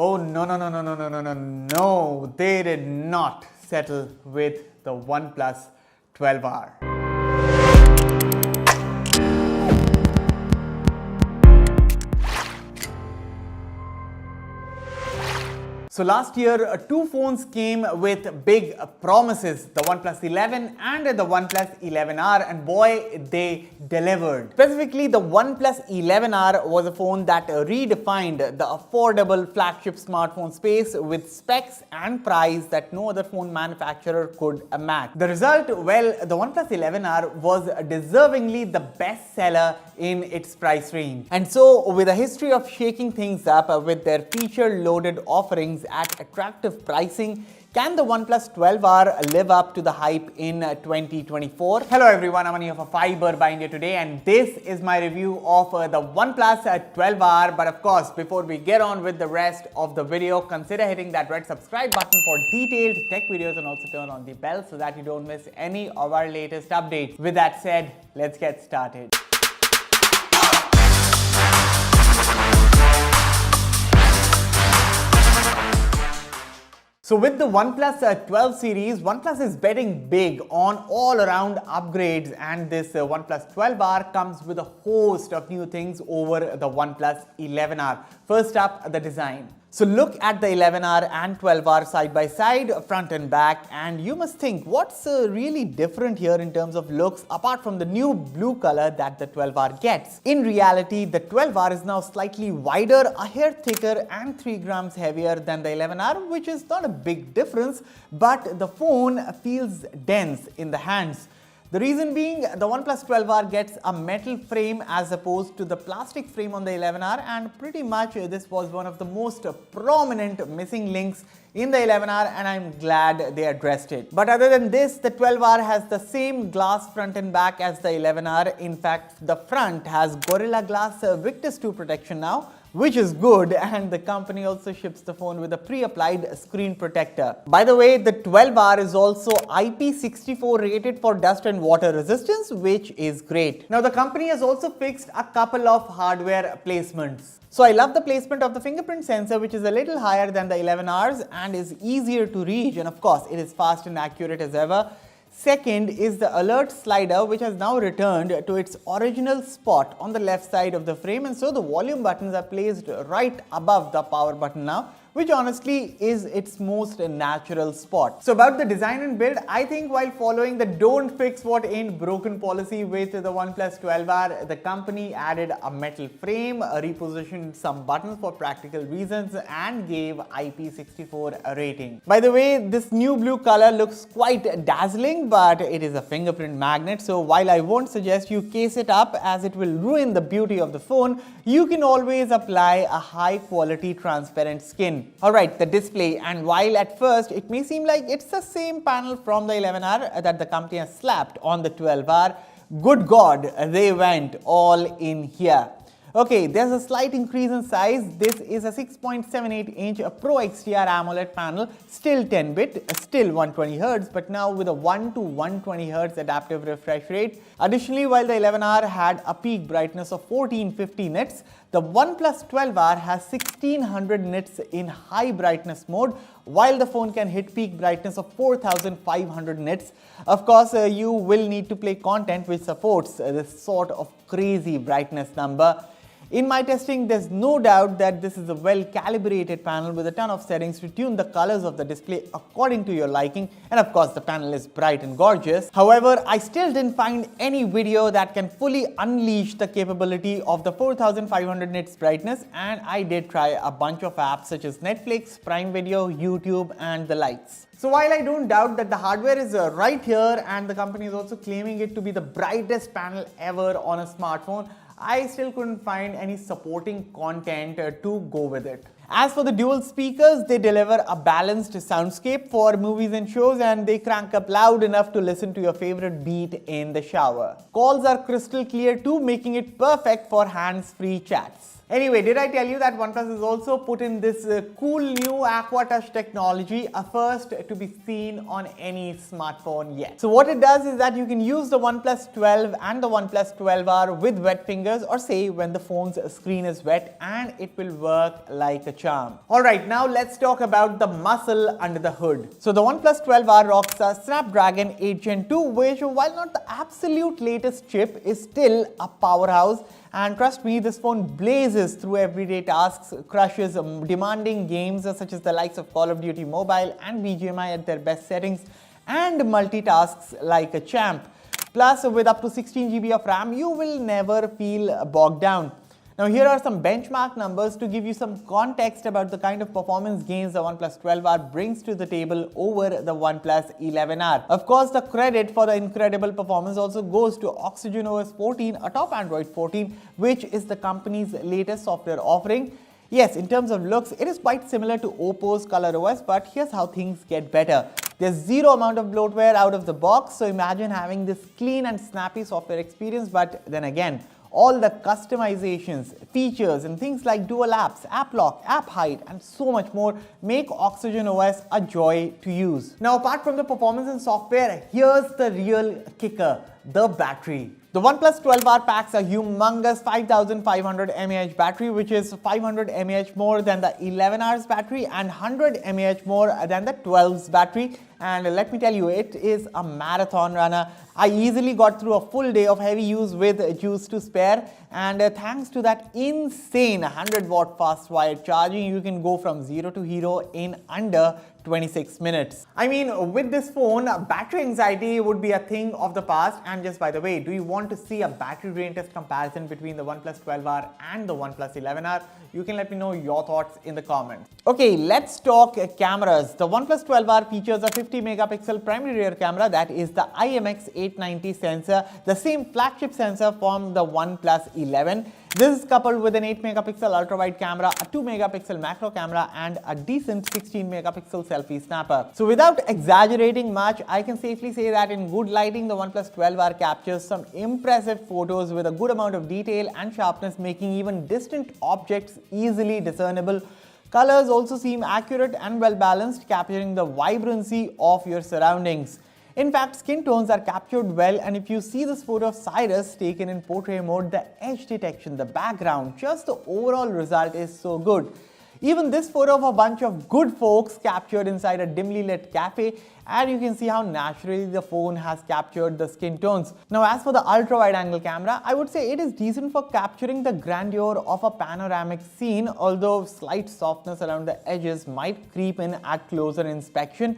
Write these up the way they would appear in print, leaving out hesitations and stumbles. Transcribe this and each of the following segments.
Oh no, no, no, no, no, no, no, no, no, they did not settle with the OnePlus 12R. So last year, two phones came with big promises, the OnePlus 11 and the OnePlus 11R, and boy, they delivered. Specifically, the OnePlus 11R was a phone that redefined the affordable flagship smartphone space with specs and price that no other phone manufacturer could match. The result, well, the OnePlus 11R was deservingly the best seller in its price range. And so, with a history of shaking things up with their feature-loaded offerings at attractive pricing, can the OnePlus 12R live up to the hype in 2024? Hello everyone, I'm Mani of Fiber by India today, and this is my review of the OnePlus 12R. But of course, before we get on with the rest of the video, consider hitting that red subscribe button for detailed tech videos, and also turn on the bell so that you don't miss any of our latest updates. With that said, let's get started. So with the OnePlus 12 series, OnePlus is betting big on all-around upgrades, and this OnePlus 12R comes with a host of new things over the OnePlus 11R. First up, the design. So look at the 11R and 12R side by side, front and back, and you must think, what's really different here in terms of looks apart from the new blue color that the 12R gets? In reality, the 12R is now slightly wider, a hair thicker and 3 grams heavier than the 11R, which is not a big difference, but the phone feels dense in the hands. The reason being, the OnePlus 12R gets a metal frame as opposed to the plastic frame on the 11R, and pretty much this was one of the most prominent missing links in the 11R, and I'm glad they addressed it. But other than this, the 12R has the same glass front and back as the 11R. In fact, the front has Gorilla Glass Victus 2 protection now, which is good, and the company also ships the phone with a pre-applied screen protector. By the way, the 12R is also IP64 rated for dust and water resistance, which is great. Now, the company has also fixed a couple of hardware placements. So I love the placement of the fingerprint sensor, which is a little higher than the 11Rs and is easier to reach, and of course, it is fast and accurate as ever. Second is the alert slider, which has now returned to its original spot on the left side of the frame, and so the volume buttons are placed right above the power button now, which honestly is its most natural spot. So about the design and build, I think while following the don't fix what ain't broken policy with the OnePlus 12R, the company added a metal frame, repositioned some buttons for practical reasons, and gave IP64 a rating. By the way, this new blue color looks quite dazzling, but it is a fingerprint magnet, so while I won't suggest you case it up as it will ruin the beauty of the phone, you can always apply a high quality transparent skin. Alright, the display, and while at first it may seem like it's the same panel from the 11R that the company has slapped on the 12R, good God, they went all in here. Okay, there's a slight increase in size. This is a 6.78-inch Pro XDR AMOLED panel, still 10-bit, still 120Hz, but now with a 1 to 120Hz adaptive refresh rate. Additionally, while the 11R had a peak brightness of 1450 nits, the OnePlus 12R has 1600 nits in high brightness mode, while the phone can hit peak brightness of 4500 nits. Of course, you will need to play content which supports this sort of crazy brightness number. In my testing, there's no doubt that this is a well-calibrated panel with a ton of settings to tune the colors of the display according to your liking, and of course the panel is bright and gorgeous. However, I still didn't find any video that can fully unleash the capability of the 4500 nits brightness, and I did try a bunch of apps such as Netflix, Prime Video, YouTube, and the likes. So while I don't doubt that the hardware is right here, and the company is also claiming it to be the brightest panel ever on a smartphone, I still couldn't find any supporting content to go with it. As for the dual speakers, they deliver a balanced soundscape for movies and shows, and they crank up loud enough to listen to your favorite beat in the shower. Calls are crystal clear too, making it perfect for hands-free chats. Anyway, did I tell you that OnePlus has also put in this cool new Aqua Touch technology, a first to be seen on any smartphone yet. So what it does is that you can use the OnePlus 12 and the OnePlus 12R with wet fingers, or say when the phone's screen is wet, and it will work like a charm. Alright, now let's talk about the muscle under the hood. So the OnePlus 12R rocks a Snapdragon 8 Gen 2, which, while not the absolute latest chip, is still a powerhouse. And trust me, this phone blazes through everyday tasks, crushes demanding games such as the likes of Call of Duty Mobile and BGMI at their best settings, and multitasks like a champ. Plus, with up to 16 GB of RAM, you will never feel bogged down. Now, here are some benchmark numbers to give you some context about the kind of performance gains the OnePlus 12R brings to the table over the OnePlus 11R. Of course, the credit for the incredible performance also goes to Oxygen OS 14 atop Android 14, which is the company's latest software offering. Yes, in terms of looks, it is quite similar to Oppo's ColorOS, but here's how things get better. There's zero amount of bloatware out of the box, so imagine having this clean and snappy software experience, but then again, all the customizations, features and things like dual apps, app lock, app hide and so much more make Oxygen OS a joy to use. Now, apart from the performance and software, here's the real kicker, the battery. The OnePlus 12R packs a humongous 5500 mAh battery, which is 500 mAh more than the 11R's battery and 100 mAh more than the 12's battery. And let me tell you, it is a marathon runner. I easily got through a full day of heavy use with juice to spare, and thanks to that insane 100-watt fast wired charging, you can go from zero to hero in under 26 minutes. I mean, with this phone, battery anxiety would be a thing of the past. And just by the way, do you want to see a battery drain test comparison between the OnePlus 12R and the OnePlus 11R? You can let me know your thoughts in the comments. Okay, let's talk cameras. The OnePlus 12R features a 50 megapixel primary rear camera, that is the IMX890 sensor, the same flagship sensor from the OnePlus 11. This is coupled with an 8 megapixel ultra-wide camera, a 2 megapixel macro camera and a decent 16 megapixel selfie snapper. So without exaggerating much, I can safely say that in good lighting, the OnePlus 12R captures some impressive photos with a good amount of detail and sharpness, making even distant objects easily discernible. Colors also seem accurate and well balanced, capturing the vibrancy of your surroundings. In fact, skin tones are captured well, and if you see this photo of Cyrus taken in portrait mode, the edge detection, the background, just the overall result is so good. Even this photo of a bunch of good folks captured inside a dimly lit cafe, and you can see how naturally the phone has captured the skin tones. Now, as for the ultra wide angle camera, I would say it is decent for capturing the grandeur of a panoramic scene, although slight softness around the edges might creep in at closer inspection.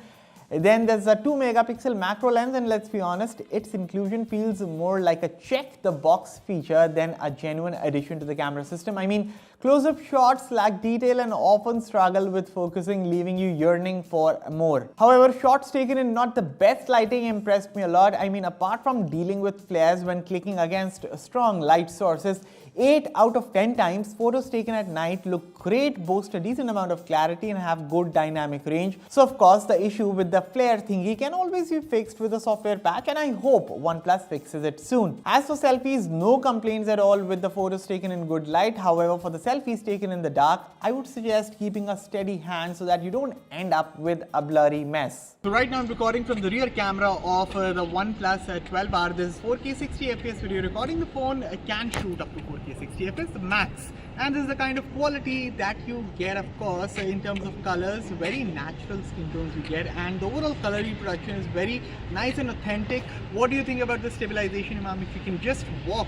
Then there's a 2 megapixel macro lens, and let's be honest, its inclusion feels more like a check the box feature than a genuine addition to the camera system. I mean, close-up shots lack detail and often struggle with focusing, leaving you yearning for more. However, shots taken in not the best lighting impressed me a lot. I mean, apart from dealing with flares when clicking against strong light sources, 8 out of 10 times, photos taken at night look great, boast a decent amount of clarity and have good dynamic range. So of course, the issue with the flare thingy can always be fixed with a software patch, and I hope OnePlus fixes it soon. As for selfies, no complaints at all with the photos taken in good light. However, for the selfies taken in the dark, I would suggest keeping a steady hand so that you don't end up with a blurry mess. So right now I'm recording from the rear camera of the OnePlus 12R. This is 4K 60 FPS video recording. The phone can shoot up to 4K 60 FPS, the max. And this is the kind of quality that you get, of course, in terms of colors, very natural skin tones you get, and the overall color reproduction is very nice and authentic. What do you think about the stabilization, Imam? If you can just walk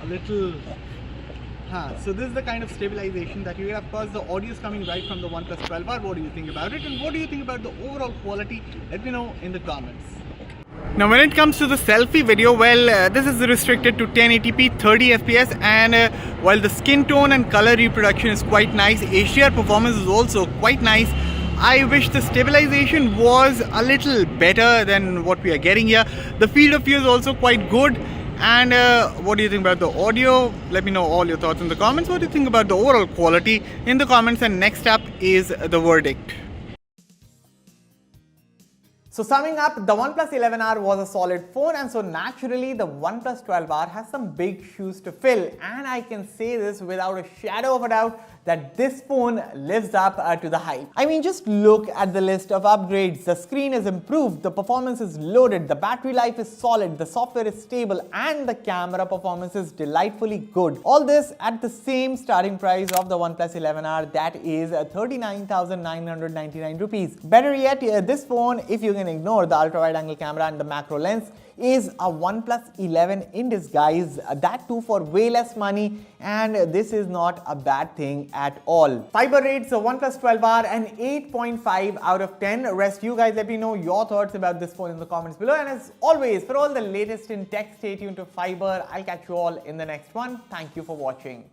a little. So this is the kind of stabilization that you get. Of course, the audio is coming right from the OnePlus 12R. What do you think about it? And what do you think about the overall quality? Let me know in the comments. Now, when it comes to the selfie video, well, this is restricted to 1080p 30 fps, and while the skin tone and color reproduction is quite nice, HDR performance is also quite nice. I wish the stabilization was a little better than what we are getting here. The field of view is also quite good. And what do you think about the audio? Let me know all your thoughts in the comments. What do you think about the overall quality in the comments? And next up is the verdict. So summing up, the OnePlus 11R was a solid phone, and so naturally the OnePlus 12R has some big shoes to fill, and I can say this without a shadow of a doubt that this phone lives up to the hype. I mean, just look at the list of upgrades. The screen is improved, the performance is loaded, the battery life is solid, the software is stable, and the camera performance is delightfully good. All this at the same starting price of the OnePlus 11R, that is 39,999 rupees. Better yet, this phone, if you can ignore the ultra-wide angle camera and the macro lens, is a OnePlus 11 in disguise, that too for way less money, and this is not a bad thing at all. Fiber rates OnePlus 12R an 8.5 out of 10. Rest you guys let me know your thoughts about this phone in the comments below, and as always, for all the latest in tech, stay tuned to Fiber. I'll catch you all in the next one. Thank you for watching.